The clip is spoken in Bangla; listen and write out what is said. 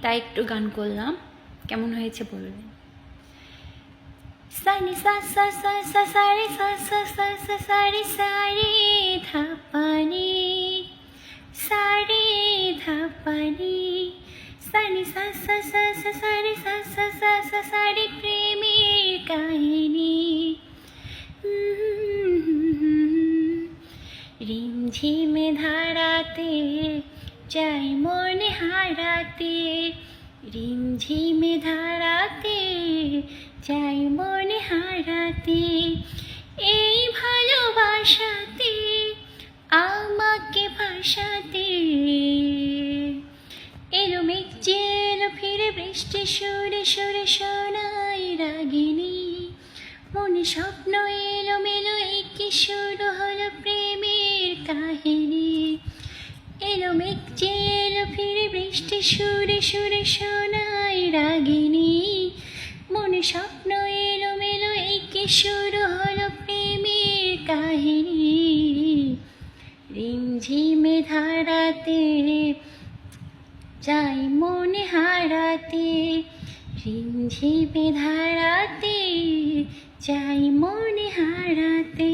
তাই একটু গান করলাম, কেমন হয়েছে বলবেন। সানি সা সা সা সা সারি সা সা সা সা সারি সারি ধাপানি সারি ধাপানি সানি সা সা সা সা সারি সা সা সা সা সারি প্রেমের কাহিনী। রিমঝিমে ধারাতে যাই মনে হারাতে, রিমঝিমে ধারাতে যাই মনে হারাতে, এই ভালোবাসাতে আমাকে ভাসাতে। এলো মেঘ যে এলো ফিরে বৃষ্টি সুরে সুরে শোনাই রাগিনী, মনে স্বপ্ন এলো মেলো একে শুরু হলো প্রেমের কাহিনী। এলো মেঘ যে এলো ফিরে বৃষ্টি সুরে সুরে শোনাই রাগিনী, মনে স্বপ্ন এলো মেলো একে শুরু হলো প্রেমের কাহিনী। রিমঝিমে ধারাতে যাই মনে হারাতে, রিমঝিমে ধারাতে যাই মনে হারাতে।